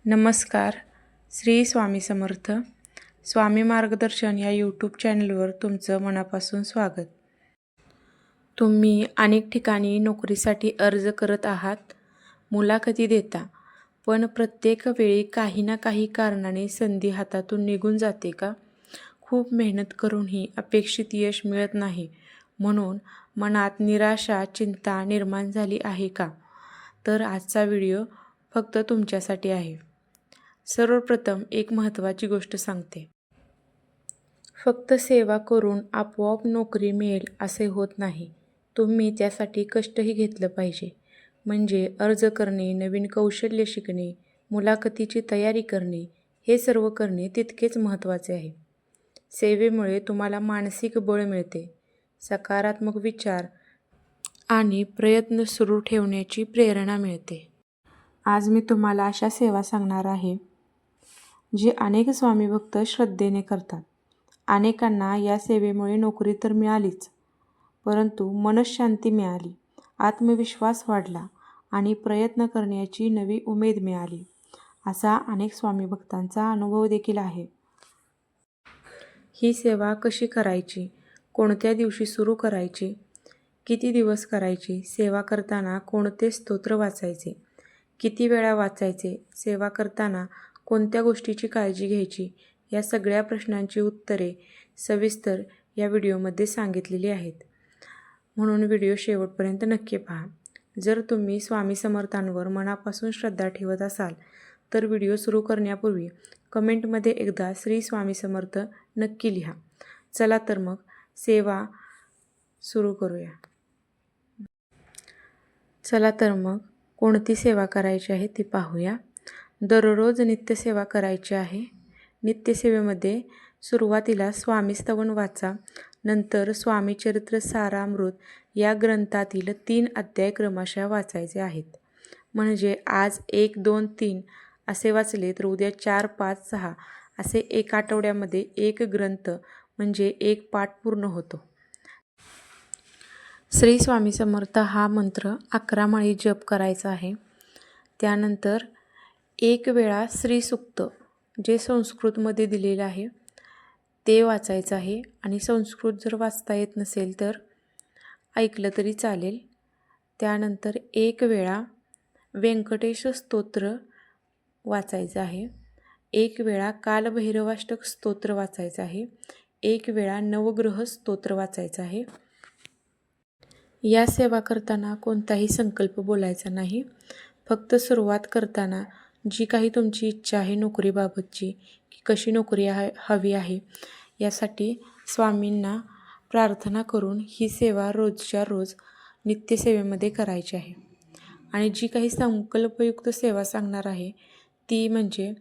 नमस्कार. श्री स्वामी समर्थ. स्वामी मार्गदर्शन या यूट्यूब चॅनलवर तुमचं मनापासून स्वागत. तुम्ही अनेक ठिकाणी नोकरीसाठी अर्ज करत आहात, मुलाखती देता, पण प्रत्येक वेळी काही ना काही कारणाने संधी हातातून निघून जाते का? खूप मेहनत करूनही अपेक्षित यश मिळत नाही, म्हणून मनात निराशा, चिंता निर्माण झाली आहे का? तर आजचा व्हिडिओ फक्त तुमच्यासाठी आहे. सर्वप्रथम एक महत्त्वाची गोष्ट सांगते. फक्त सेवा करून आपोआप नोकरी मिळेल असे होत नाही. तुम्ही त्यासाठी कष्टही घेतलं पाहिजे. म्हणजे अर्ज करणे, नवीन कौशल्य शिकणे, मुलाखतीची तयारी करणे, हे सर्व करणे तितकेच महत्त्वाचे आहे. सेवेमुळे तुम्हाला मानसिक बळ मिळते, सकारात्मक विचार आणि प्रयत्न सुरू ठेवण्याची प्रेरणा मिळते. आज मी तुम्हाला अशा सेवा सांगणार आहे जे अनेक स्वामी भक्त श्रद्धेने करतात. अनेकांना या सेवेमुळे नोकरी तर मिळालीच, परंतु मनःशांती मिळाली, आत्मविश्वास वाढला आणि प्रयत्न करण्याची नवी उमेद मिळाली. असा अनेक स्वामी भक्तांचा अनुभव देखील आहे. ही सेवा कशी करायची? कोणत्या दिवशी सुरू करायची? किती दिवस करायची? सेवा करताना कोणते स्तोत्र वाचायचे? किती वेळा वाचायचे? सेवा करताना कोणत्या गोष्टीची काळजी घ्यायची? या सगळ्या प्रश्नांची उत्तरे सविस्तर या व्हिडिओमध्ये सांगितलेली आहेत. म्हणून व्हिडिओ शेवटपर्यंत नक्की पहा. जर तुम्ही स्वामी समर्थांवर मनापासून श्रद्धा ठेवत असाल तर व्हिडिओ सुरू करण्यापूर्वी कमेंटमध्ये एकदा श्री स्वामी समर्थ नक्की लिहा. चला तर मग सेवा सुरू करूया. चला तर मग कोणती सेवा करायची आहे ती पाहूया. दररोज नित्यसेवा करायची आहे. नित्यसेवेमध्ये सुरुवातीला स्वामी स्तवन वाचा. नंतर स्वामी चरित्र सारामृत या ग्रंथातील 3 अध्याय क्रमशः वाचायचे आहेत. म्हणजे आज 1, 2, 3 असे वाचले तर उद्या 4, 5, 6 असे एक आठवड्यामध्ये एक ग्रंथ म्हणजे एक पाठ पूर्ण होतो. श्री स्वामी समर्थ हा मंत्र 11 माळी जप करायचा आहे. त्यानंतर 1 वेळा श्रीसूक्त जे संस्कृतमध्ये दिलेलं आहे ते वाचायचं आहे. आणि संस्कृत जर वाचता येत नसेल तर ऐकलं तरी चालेल. त्यानंतर 1 वेळा व्यंकटेश स्तोत्र वाचायचं आहे. 1 वेळा कालभैरवाष्टक स्तोत्र वाचायचं आहे. 1 वेळा नवग्रह स्तोत्र वाचायचं आहे. या सेवा करताना कोणताही संकल्प बोलायचा नाही. फक्त सुरुवात करताना जी काही तुमची इच्छा आहे नोकरीबाबतची, की कशी नोकरी हवी आहे, यासाठी स्वामींना प्रार्थना करून ही सेवा रोजच्या रोज नित्यसेवेमध्ये करायची आहे. आणि जी काही संकल्पयुक्त सेवा सांगणार आहे ती म्हणजे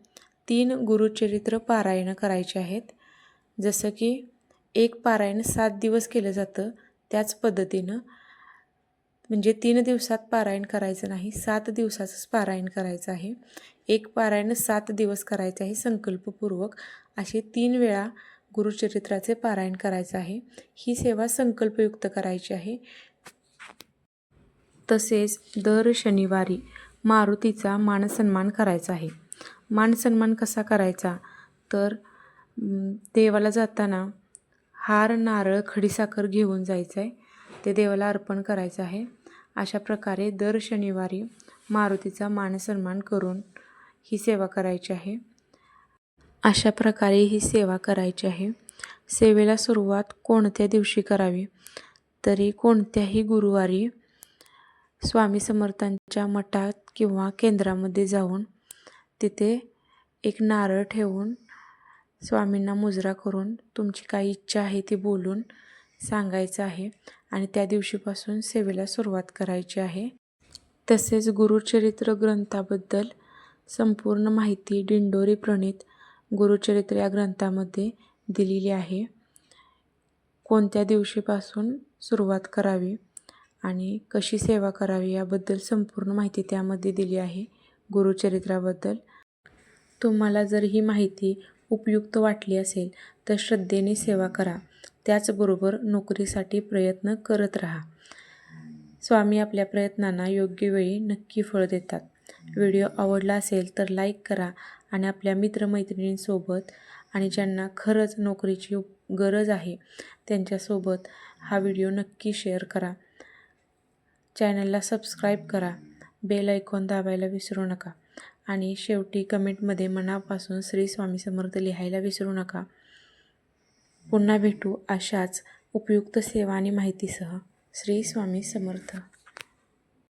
3 गुरुचरित्र पारायण करायचे आहेत. जसं की एक पारायण 7 दिवस केलं जातं, त्याच पद्धतीनं म्हणजे 3 दिवसात पारायण करायचं नाही, 7 दिवसाचंच पारायण करायचं आहे. एक पारायण 7 दिवस करायचं आहे संकल्पपूर्वक. असे 3 वेळा गुरुचरित्राचे पारायण करायचं आहे. ही सेवा संकल्पयुक्त करायची आहे. तसेच दर शनिवारी मारुतीचा मानसन्मान करायचा आहे. मानसन्मान कसा करायचा तर देवाला जाताना हार, नारळ, खडीसाखर घेऊन जायचं आहे. ते देवाला अर्पण करायचं आहे. अशा प्रकारे दर शनिवारी मारुतीचा मानसन्मान करून ही सेवा करायची आहे. अशा प्रकारे ही सेवा करायची आहे. सेवेला सुरुवात कोणत्या दिवशी करावी? तरी कोणत्याही गुरुवारी स्वामी समर्थांच्या मठात किंवा केंद्रामध्ये जाऊन तिथे एक नारळ ठेवून स्वामींना मुजरा करून तुमची काही इच्छा आहे ती बोलून सांगायचं आहे आणि त्या दिवशीपासून सेवेला सुरुवात करायची आहे. तसेच गुरुचरित्र ग्रंथाबद्दल संपूर्ण माहिती दिंडोरी प्रणीत गुरुचरित्र या ग्रंथामध्ये दिलेली आहे. कोणत्या दिवशीपासून सुरुवात करावी आणि कशी सेवा करावी याबद्दल संपूर्ण माहिती त्यामध्ये दिली आहे गुरुचरित्राबद्दल. तुम्हाला जर ही माहिती उपयुक्त वाटली असेल तर श्रद्धेने सेवा करा. त्याचबरोबर नोकरीसाठी प्रयत्न करत राहा. स्वामी आपल्या प्रयत्नांना योग्य वेळी नक्की फळ देतात. व्हिडिओ आवडला असेल तर लाईक करा आणि आपल्या मित्रमैत्रिणींसोबत आणि ज्यांना खरंच नोकरीची गरज आहे त्यांच्यासोबत हा व्हिडिओ नक्की शेअर करा. चॅनलला सबस्क्राईब करा. बेल आयकॉन दाबायला विसरू नका आणि शेवटी कमेंटमध्ये मनापासून श्री स्वामी समर्थ लिहायला विसरू नका. पुन्हा भेटू अशाच उपयुक्त सेवा आणि माहितीसह. श्री स्वामी समर्थ.